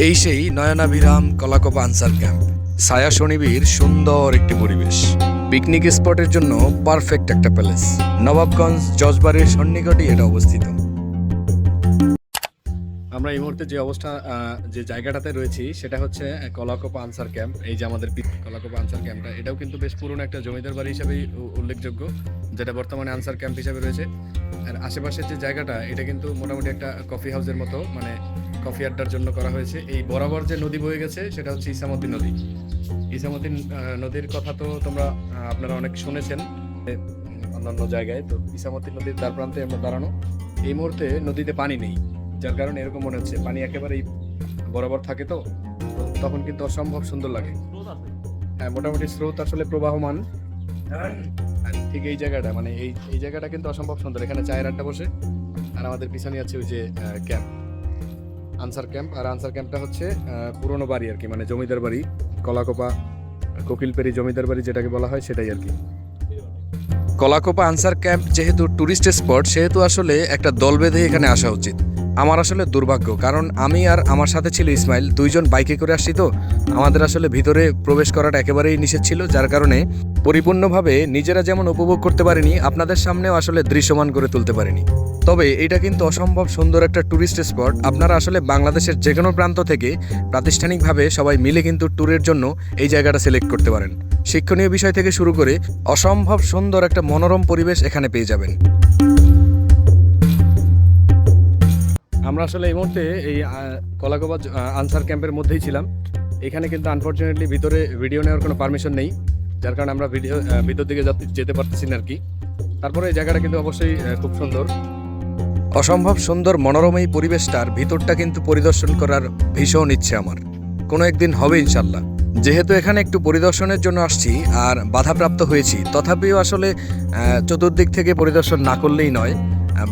এই সেই নয়নাভিরাম Kalakopa answer camp. ছায়া শনিবীর সুন্দর একটি পরিবেশ, পিকনিক স্পটের জন্য পারফেক্ট একটা প্লেস। নবাবগঞ্জ জজবাড়ির সন্নিকটে এটা অবস্থিত। আমরা এই মুহূর্তে যে জায়গাটাতে রয়েছি সেটা হচ্ছে কলাকোপা আনসার ক্যাম্প। এই যে আমাদের কলাকোপা আনসার ক্যাম্পটা, এটাও কিন্তু বেশ পুরনো একটা জমিদার বাড়ি হিসেবেই উল্লেখযোগ্য, যেটা বর্তমানে আনসার ক্যাম্প হিসেবে রয়েছে। আর আশেপাশের যে জায়গাটা, এটা কিন্তু মোটামুটি একটা কফি হাউসের মতো, মানে কফি আড্ডার জন্য করা হয়েছে। এই বরাবর যে নদী বয়ে গেছে সেটা হচ্ছে ইসামতি নদী। ইসামতি নদীর কথা তো আপনারা অনেক শুনেছেন অন্যান্য জায়গায়। তো ইসামতি নদীর দ্বার প্রান্তে আমরা দাঁড়ানো। এই মুহূর্তে নদীতে পানি নেই, যার কারণে এরকম মনে হচ্ছে পানি একেবারেই বরাবর থাকে। তো তখন কিন্তু অসম্ভব সুন্দর লাগে। হ্যাঁ, মোটামুটি স্রোত আসলে প্রবাহমান। ঠিক এই জায়গাটা, মানে এই জায়গাটা কিন্তু অসম্ভব সুন্দর। এখানে চায়ের আড্ডা বসে, আর আমাদের পিছনে আছে ওই যে ক্যাম্প, আনসার ক্যাম্প। আর আনসার ক্যাম্পটা হচ্ছে পুরনো বাড়ি আর কি, মানে জমিদার বাড়ি, কলাকোপা কোকিলপেরি জমিদার বাড়ি যেটাকে বলা হয়, সেটাই আর কি। কলাকোপা আনসার ক্যাম্প যেহেতু টুরিস্ট স্পট, সেহেতু আসলে একটা দল বেঁধে এখানে আসা উচিত। আমার আসলে দুর্ভাগ্য, কারণ আমি আর আমার সাথে ছিল ইসমাইল, দুইজন বাইকে করে আসছি। তো আমাদের আসলে ভিতরে প্রবেশ করাটা একেবারেই নিষেধ ছিল, যার কারণে পরিপূর্ণভাবে নিজেরা যেমন উপভোগ করতে পারিনি, আপনাদের সামনেও আসলে দৃশ্যমান করে তুলতে পারিনি। তবে এটা কিন্তু অসম্ভব সুন্দর একটা ট্যুরিস্ট স্পট। আপনারা আসলে বাংলাদেশের যে কোনো প্রান্ত থেকে প্রাতিষ্ঠানিকভাবে সবাই মিলে কিন্তু ট্যুরের জন্য এই জায়গাটা সিলেক্ট করতে পারেন। শিক্ষণীয় বিষয় থেকে শুরু করে অসম্ভব সুন্দর একটা মনোরম পরিবেশ এখানে পেয়ে যাবেন। আমরা আসলে এই মুহূর্তে এই কলাকোপা আনসার ক্যাম্পের মধ্যেই ছিলাম। এখানে কিন্তু আনফরচুনেটলি ভিতরে ভিডিও নেওয়ার কোনো পারমিশন নেই, যার কারণে আমরা ভিতর দিকে যেতে পারতেছি না আর কি। তারপরে এই জায়গাটা কিন্তু অবশ্যই খুব সুন্দর, অসম্ভব সুন্দর মনোরম এই পরিবেশটার ভিতরটা কিন্তু পরিদর্শন করার ভীষণ ইচ্ছে আমার। কোনো একদিন হবে ইনশাল্লাহ। যেহেতু এখানে একটু পরিদর্শনের জন্য আসছি আর বাধাপ্রাপ্ত হয়েছি, তথাপিও আসলে চতুর্দিক থেকে পরিদর্শন না করলেই নয়।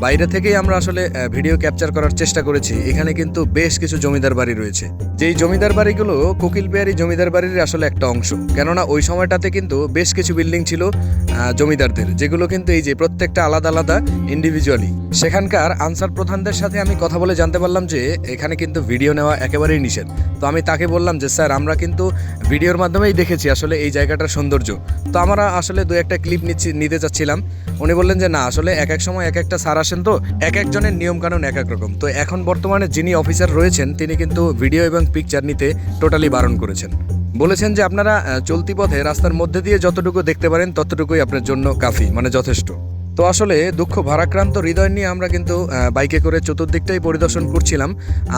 বাইরে থেকেই আমরা আসলে ভিডিও ক্যাপচার করার চেষ্টা করেছি। এখানে কিন্তু বেশ কিছু জমিদার বাড়ি রয়েছে, যেই জমিদার বাড়িগুলো কোকিলপেয়ারি জমিদার বাড়ির আসলে একটা অংশ। কেননা ওই সময়টাতে কিন্তু বেশ কিছু বিল্ডিং ছিল জমিদারদের, যেগুলো কিন্তু এই যে প্রত্যেকটা আলাদা আলাদা ইন্ডিভিজুয়ালি। সেখানকার আনসার প্রধানদের সাথে আমি কথা বলে জানতে পারলাম যে এখানে কিন্তু ভিডিও নেওয়া একেবারেই নিষেধ। তো আমি তাকে বললাম যে স্যার, আমরা কিন্তু ভিডিওর মাধ্যমেই দেখেছি আসলে এই জায়গাটার সৌন্দর্য, তো আমরা আসলে দু একটা ক্লিপ নিতে চাচ্ছিলাম। উনি বললেন যে না, আসলে এক এক সময় এক একটা স্যার আসেন, তো এক একজনের নিয়মকানুন এক এক রকম। তো এখন বর্তমানে যিনি অফিসার রয়েছেন, তিনি কিন্তু ভিডিও এবং পিকচার নিতে টোটালি বারণ করেছেন। বলেছেন যে আপনারা চলতি পথে রাস্তার মধ্যে দিয়ে যতটুকু দেখতে পারেন ততটুকুই আপনার জন্য কাফি, মানে যথেষ্ট। তো আসলে দুঃখ ভারাক্রান্ত হৃদয় নিয়ে আমরা কিন্তু বাইকে করে চতুর্দিকটাই পরিদর্শন করছিলাম,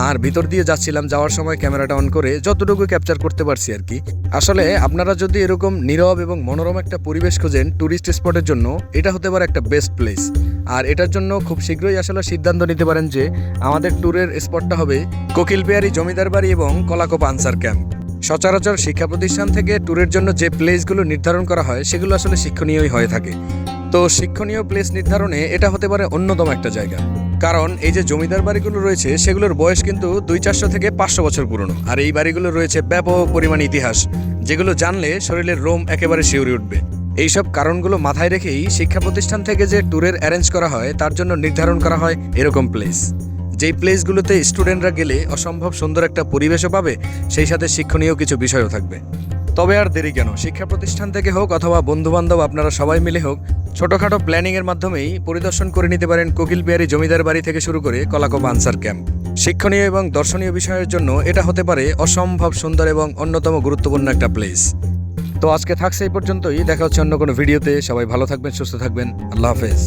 আর ভিতর দিয়ে যাচ্ছিলাম। যাওয়ার সময় ক্যামেরাটা অন করে যতটুকু ক্যাপচার করতে পারছি আর কি। আসলে আপনারা যদি এরকম নীরব এবং মনোরম একটা পরিবেশ খোঁজেন ট্যুরিস্ট স্পটের জন্য, এটা হতে পারে একটা বেস্ট প্লেস। আর এটার জন্য খুব শীঘ্রই আসলে সিদ্ধান্ত নিতে পারেন যে আমাদের ট্যুরের স্পটটা হবে কোকিলপেয়ারি জমিদার বাড়ি এবং কলাকোপা আনসার ক্যাম্প। সচরাচর শিক্ষা প্রতিষ্ঠান থেকে ট্যুরের জন্য যে প্লেসগুলো নির্ধারণ করা হয়, সেগুলো আসলে শিক্ষণীয়ই হয়ে থাকে। তো শিক্ষণীয় প্লেস নির্ধারণে এটা হতে পারে অন্যতম একটা জায়গা। কারণ এই যে জমিদার বাড়িগুলো রয়েছে, সেগুলোর বয়স কিন্তু 200-400 থেকে 500 বছর পুরনো। আর এই বাড়িগুলো রয়েছে ব্যাপক পরিমাণ ইতিহাস, যেগুলো জানলে শরীরের রোম একেবারে শিউরে উঠবে। এইসব কারণগুলো মাথায় রেখেই শিক্ষা প্রতিষ্ঠান থেকে যে ট্যুরের অ্যারেঞ্জ করা হয়, তার জন্য নির্ধারণ করা হয় এরকম প্লেস। যেই প্লেসগুলোতে স্টুডেন্টরা গেলে অসম্ভব সুন্দর একটা পরিবেশও পাবে, সেই সাথে শিক্ষণীয় কিছু বিষয়ও থাকবে। তবে আর দেরি কেন, শিক্ষা প্রতিষ্ঠান থেকে হোক অথবা বন্ধুবান্ধব, আপনারা সবাই মিলে হোক, ছোটোখাটো প্ল্যানিংয়ের মাধ্যমেই পরিদর্শন করে নিতে পারেন কোকিলপেয়ারি জমিদার বাড়ি থেকে শুরু করে কলাকোপা আনসার ক্যাম্প। শিক্ষণীয় এবং দর্শনীয় বিষয়ের জন্য এটা হতে পারে অসম্ভব সুন্দর এবং অন্যতম গুরুত্বপূর্ণ একটা প্লেস। তো আজকে থাকছে এই পর্যন্তই। দেখা হচ্ছে অন্য কোনো ভিডিওতে। সবাই ভালো থাকবেন, সুস্থ থাকবেন। আল্লাহ হাফেজ।